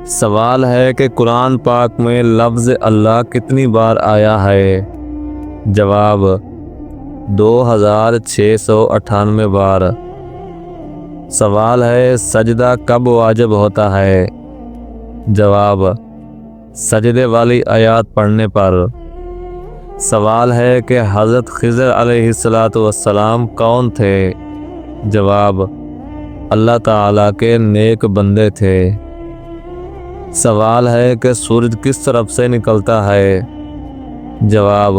سوال ہے کہ قرآن پاک میں لفظ اللہ کتنی بار آیا ہے؟ جواب 2698 بار۔ سوال ہے سجدہ کب واجب ہوتا ہے؟ جواب سجدے والی آیات پڑھنے پر۔ سوال ہے کہ حضرت خضر علیہ السلام کون تھے؟ جواب اللہ تعالیٰ کے نیک بندے تھے۔ سوال ہے کہ سورج کس طرف سے نکلتا ہے؟ جواب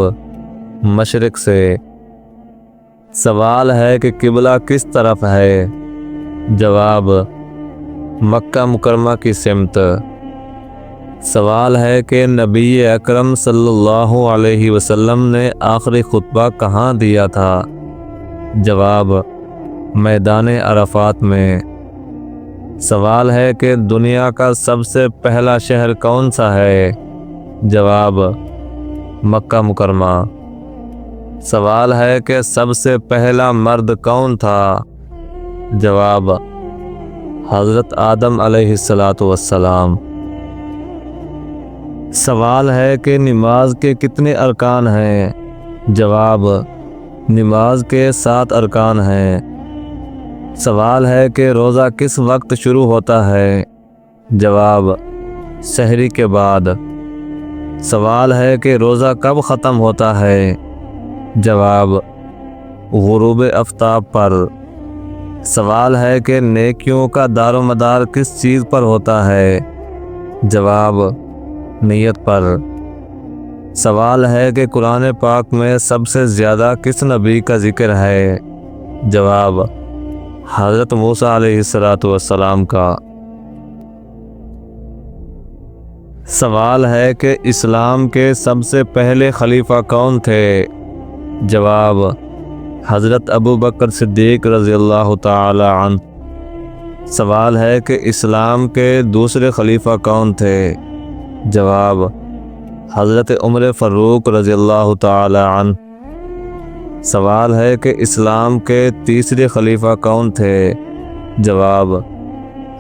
مشرق سے۔ سوال ہے کہ قبلہ کس طرف ہے؟ جواب مکہ مکرمہ کی سمت۔ سوال ہے کہ نبی اکرم صلی اللہ علیہ وسلم نے آخری خطبہ کہاں دیا تھا؟ جواب میدان عرفات میں۔ سوال ہے کہ دنیا کا سب سے پہلا شہر کون سا ہے؟ جواب مکہ مکرمہ۔ سوال ہے کہ سب سے پہلا مرد کون تھا؟ جواب حضرت آدم علیہ السلام۔ سوال ہے کہ نماز کے کتنے ارکان ہیں؟ جواب نماز کے 7 ارکان ہیں۔ سوال ہے کہ روزہ کس وقت شروع ہوتا ہے؟ جواب سحری کے بعد۔ سوال ہے کہ روزہ کب ختم ہوتا ہے؟ جواب غروب آفتاب پر۔ سوال ہے کہ نیکیوں کا دار و مدار کس چیز پر ہوتا ہے؟ جواب نیت پر۔ سوال ہے کہ قرآن پاک میں سب سے زیادہ کس نبی کا ذکر ہے؟ جواب حضرت موسیٰ علیہ السلام کا۔ سوال ہے کہ اسلام کے سب سے پہلے خلیفہ کون تھے؟ جواب حضرت ابو بکر صدیق رضی اللہ تعالی عنہ۔ سوال ہے کہ اسلام کے دوسرے خلیفہ کون تھے؟ جواب حضرت عمر فاروق رضی اللہ تعالی عنہ۔ سوال ہے کہ اسلام کے تیسرے خلیفہ کون تھے؟ جواب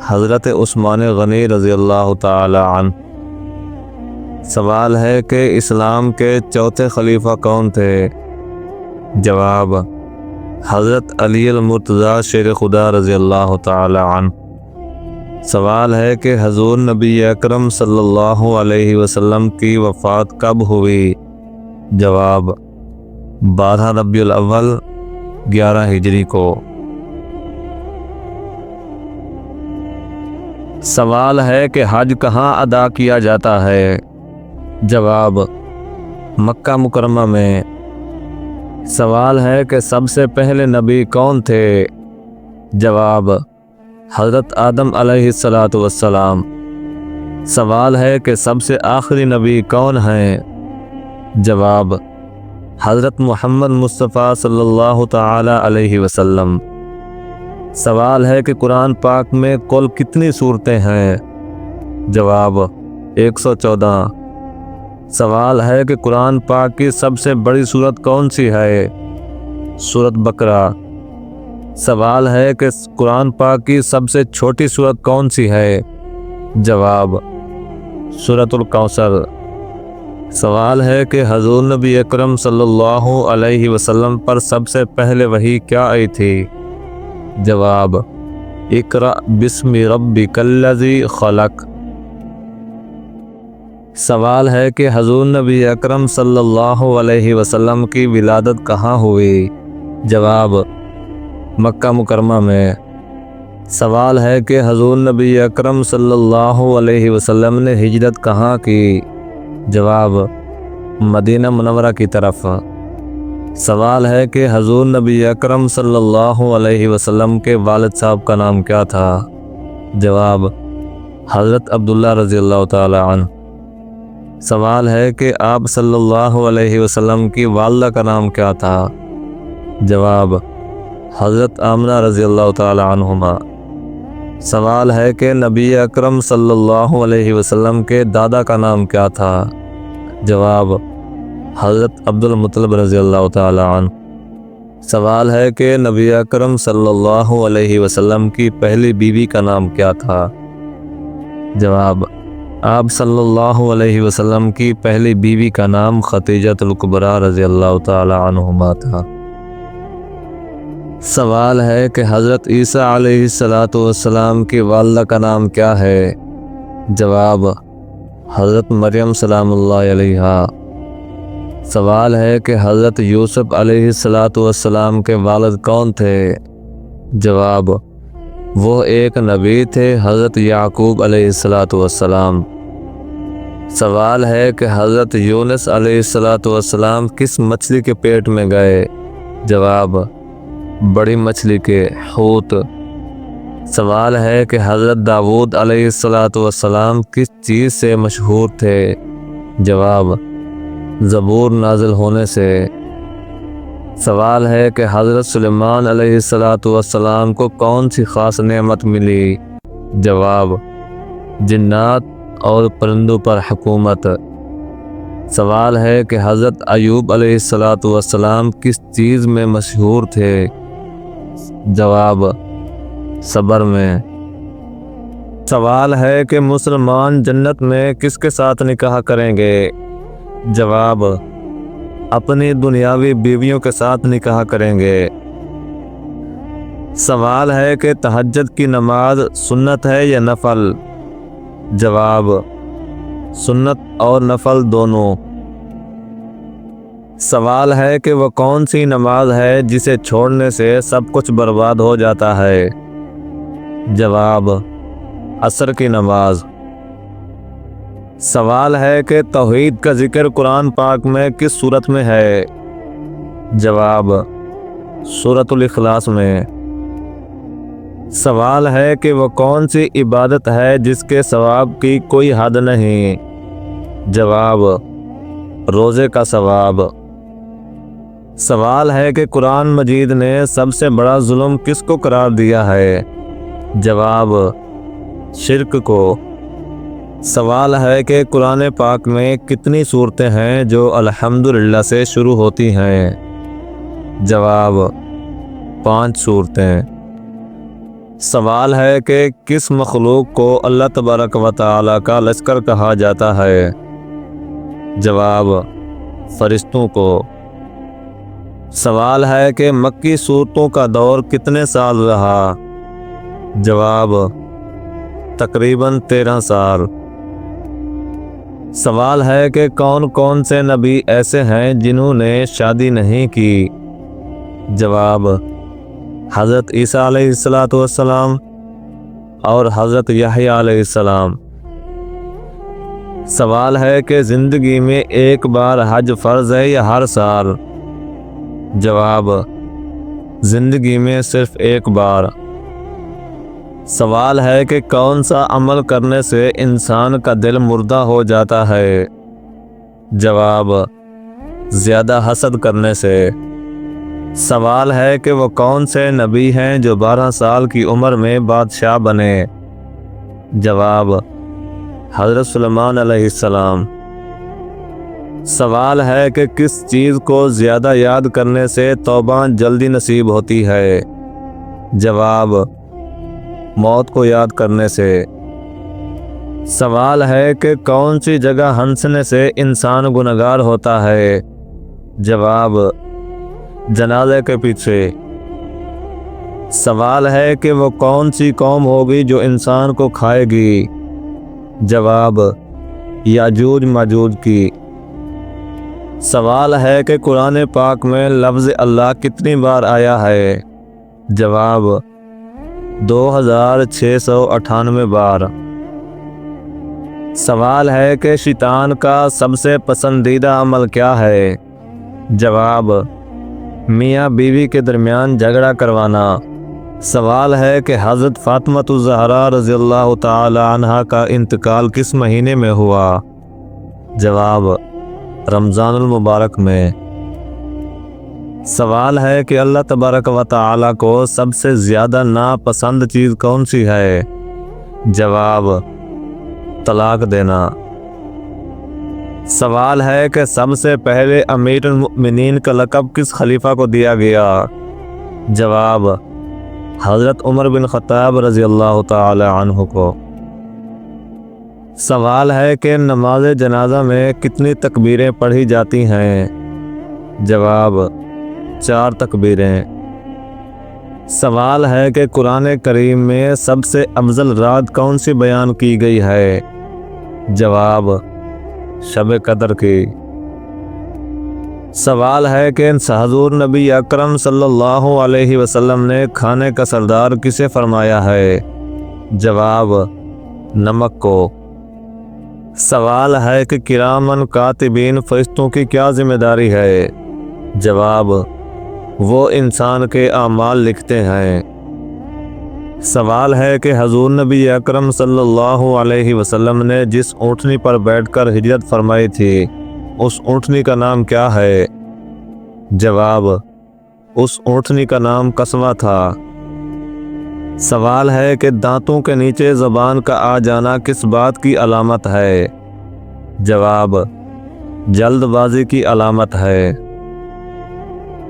حضرت عثمان غنی رضی اللہ تعالی عنہ۔ سوال ہے کہ اسلام کے چوتھے خلیفہ کون تھے؟ جواب حضرت علی المرتضیٰ شیر خدا رضی اللہ تعالی عنہ۔ سوال ہے کہ حضور نبی اکرم صلی اللہ علیہ وسلم کی وفات کب ہوئی؟ جواب 12 ربیع الاول 11 ہجری کو۔ سوال ہے کہ حج کہاں ادا کیا جاتا ہے؟ جواب مکہ مکرمہ میں۔ سوال ہے کہ سب سے پہلے نبی کون تھے؟ جواب حضرت آدم علیہ السلام۔ سوال ہے کہ سب سے آخری نبی کون ہیں؟ جواب حضرت محمد مصطفیٰ صلی اللہ تعالی علیہ وسلم۔ سوال ہے کہ قرآن پاک میں کل کتنی سورتیں ہیں؟ جواب 114۔ سوال ہے کہ قرآن پاک کی سب سے بڑی سورت کون سی ہے؟ سورت بقرہ۔ سوال ہے کہ قرآن پاک کی سب سے چھوٹی سورت کون سی ہے؟ جواب سورت الکوثر۔ سوال ہے کہ حضور نبی اکرم صلی اللہ علیہ وسلم پر سب سے پہلے وحی کیا آئی تھی؟ جواب اقرأ بسم ربک الذی خلق۔ سوال ہے کہ حضور نبی اکرم صلی اللہ علیہ وسلم کی ولادت کہاں ہوئی؟ جواب مکہ مکرمہ میں۔ سوال ہے کہ حضور نبی اکرم صلی اللہ علیہ وسلم نے ہجرت کہاں کی؟ جواب مدینہ منورہ کی طرف۔ سوال ہے کہ حضور نبی اکرم صلی اللہ علیہ وسلم کے والد صاحب کا نام کیا تھا؟ جواب حضرت عبداللہ رضی اللہ تعالی عنہ۔ سوال ہے کہ آپ صلی اللہ علیہ وسلم کی والدہ کا نام کیا تھا؟ جواب حضرت آمنہ رضی اللہ تعالی عنہما۔ سوال ہے کہ نبی اکرم صلی اللہ علیہ وسلم کے دادا کا نام کیا تھا؟ جواب حضرت عبد المطلب رضی اللہ تعالی عنہ۔ سوال ہے کہ نبی اکرم صلی اللہ علیہ وسلم کی پہلی بیوی کا نام کیا تھا؟ جواب آپ صلی اللہ علیہ وسلم کی پہلی بیوی کا نام خدیجۃ الکبریٰ رضی اللہ تعالی عنہما تھا۔ سوال ہے کہ حضرت عیسیٰ علیہ السلام کی والدہ کا نام کیا ہے؟ جواب: حضرت مریم سلام اللہ علیہا۔ سوال ہے کہ حضرت یوسف علیہ السلام کے والد کون تھے؟ جواب: وہ ایک نبی تھے، حضرت یعقوب علیہ السلام۔ سوال ہے کہ حضرت یونس علیہ السلام کس مچھلی کے پیٹ میں گئے؟ جواب: بڑی مچھلی کے، حوت۔ سوال ہے کہ حضرت داؤد علیہ السلام کس چیز سے مشہور تھے؟ جواب: زبور نازل ہونے سے۔ سوال ہے کہ حضرت سلیمان علیہ السلام کو کون سی خاص نعمت ملی؟ جواب: جنات اور پرندوں پر حکومت۔ سوال ہے کہ حضرت ایوب علیہ السلام کس چیز میں مشہور تھے؟ جواب: صبر میں۔ سوال ہے کہ مسلمان جنت میں کس کے ساتھ نکاح کریں گے؟ جواب: اپنی دنیاوی بیویوں کے ساتھ نکاح کریں گے۔ سوال ہے کہ تہجد کی نماز سنت ہے یا نفل؟ جواب: سنت اور نفل دونوں۔ سوال ہے کہ وہ کون سی نماز ہے جسے چھوڑنے سے سب کچھ برباد ہو جاتا ہے؟ جواب: عصر کی نماز۔ سوال ہے کہ توحید کا ذکر قرآن پاک میں کس سورت میں ہے؟ جواب: سورۃ الاخلاص میں۔ سوال ہے کہ وہ کون سی عبادت ہے جس کے ثواب کی کوئی حد نہیں؟ جواب: روزے کا ثواب۔ سوال ہے کہ قرآن مجید نے سب سے بڑا ظلم کس کو قرار دیا ہے؟ جواب: شرک کو۔ سوال ہے کہ قرآن پاک میں کتنی صورتیں ہیں جو الحمدللہ سے شروع ہوتی ہیں؟ جواب: 5 صورتیں۔ سوال ہے کہ کس مخلوق کو اللہ تبارک و تعالی کا لشکر کہا جاتا ہے؟ جواب: فرشتوں کو۔ سوال ہے کہ مکی صورتوں کا دور کتنے سال رہا؟ جواب: تقریباً 13 سال۔ سوال ہے کہ کون کون سے نبی ایسے ہیں جنہوں نے شادی نہیں کی؟ جواب: حضرت عیسیٰ علیہ السلام اور حضرت یحییٰ علیہ السلام۔ سوال ہے کہ زندگی میں ایک بار حج فرض ہے یا ہر سال؟ جواب: زندگی میں صرف ایک بار۔ سوال ہے کہ کون سا عمل کرنے سے انسان کا دل مردہ ہو جاتا ہے؟ جواب: زیادہ حسد کرنے سے۔ سوال ہے کہ وہ کون سے نبی ہیں جو 12 سال کی عمر میں بادشاہ بنے؟ جواب: حضرت سلیمان علیہ السلام۔ سوال ہے کہ کس چیز کو زیادہ یاد کرنے سے توبہ جلدی نصیب ہوتی ہے؟ جواب: موت کو یاد کرنے سے۔ سوال ہے کہ کون سی جگہ ہنسنے سے انسان گنہگار ہوتا ہے؟ جواب: جنازے کے پیچھے۔ سوال ہے کہ وہ کون سی قوم ہوگی جو انسان کو کھائے گی؟ جواب: یاجوج ماجوج کی۔ سوال ہے کہ قرآن پاک میں لفظ اللہ کتنی بار آیا ہے؟ جواب: 2698 بار۔ سوال ہے کہ شیطان کا سب سے پسندیدہ عمل کیا ہے؟ جواب: میاں بیوی کے درمیان جھگڑا کروانا۔ سوال ہے کہ حضرت فاطمہ الزہرا رضی اللہ تعالی عنہا کا انتقال کس مہینے میں ہوا؟ جواب: رمضان المبارک میں۔ سوال ہے کہ اللہ تبارک و تعالی کو سب سے زیادہ ناپسند چیز کون سی ہے؟ جواب: طلاق دینا۔ سوال ہے کہ سب سے پہلے امیر المؤمنین کا لقب کس خلیفہ کو دیا گیا؟ جواب: حضرت عمر بن خطاب رضی اللہ تعالی عنہ کو۔ سوال ہے کہ نماز جنازہ میں کتنی تکبیریں پڑھی جاتی ہیں؟ جواب 4 تکبیریں۔ سوال ہے کہ قرآن کریم میں سب سے افضل رات کون سی بیان کی گئی ہے؟ جواب شب قدر کی۔ سوال ہے کہ حضور نبی اکرم صلی اللہ علیہ وسلم نے کھانے کا سردار کسے فرمایا ہے؟ جواب نمک کو۔ سوال ہے کہ کرامن کاتبین فرشتوں کی کیا ذمہ داری ہے؟ جواب وہ انسان کے اعمال لکھتے ہیں۔ سوال ہے کہ حضور نبی اکرم صلی اللہ علیہ وسلم نے جس اونٹنی پر بیٹھ کر ہجرت فرمائی تھی اس اونٹنی کا نام کیا ہے؟ جواب اس اونٹنی کا نام قصوہ تھا۔ سوال ہے کہ دانتوں کے نیچے زبان کا آ جانا کس بات کی علامت ہے؟ جواب جلد بازی کی علامت ہے۔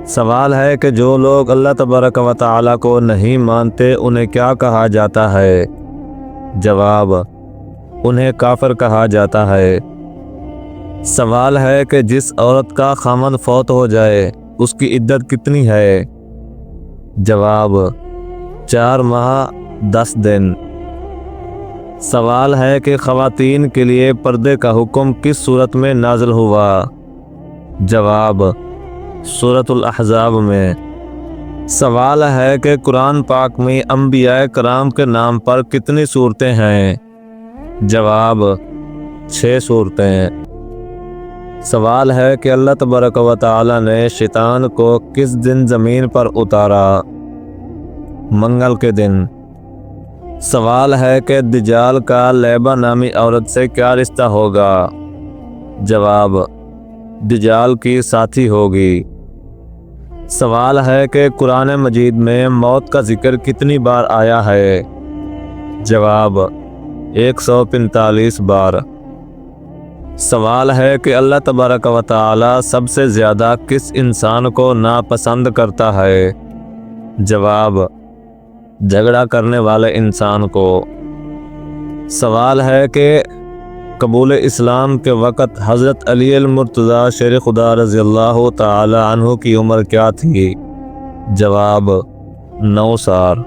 سوال ہے کہ جو لوگ اللہ تبارک و تعالی کو نہیں مانتے انہیں کیا کہا جاتا ہے؟ جواب انہیں کافر کہا جاتا ہے۔ سوال ہے کہ جس عورت کا خامند فوت ہو جائے اس کی عدت کتنی ہے؟ جواب 4 ماہ 10 دن۔ سوال ہے کہ خواتین کے لیے پردے کا حکم کس صورت میں نازل ہوا؟ جواب سورۃ الاحزاب میں۔ سوال ہے کہ قرآن پاک میں انبیاء کرام کے نام پر کتنی صورتیں ہیں؟ جواب 6 صورتیں۔ سوال ہے کہ اللہ تبارک و تعالی نے شیطان کو کس دن زمین پر اتارا؟ منگل کے دن۔ سوال ہے کہ دجال کا لیبہ نامی عورت سے کیا رشتہ ہوگا؟ جواب دجال کی ساتھی ہوگی۔ سوال ہے کہ قرآن مجید میں موت کا ذکر کتنی بار آیا ہے؟ جواب 145 بار۔ سوال ہے کہ اللہ تبارک و تعالی سب سے زیادہ کس انسان کو ناپسند کرتا ہے؟ جواب جھگڑا کرنے والے انسان کو۔ سوال ہے کہ قبول اسلام کے وقت حضرت علی المرتضیٰ شیر خدا رضی اللہ تعالی عنہ کی عمر کیا تھی؟ جواب 9 سال۔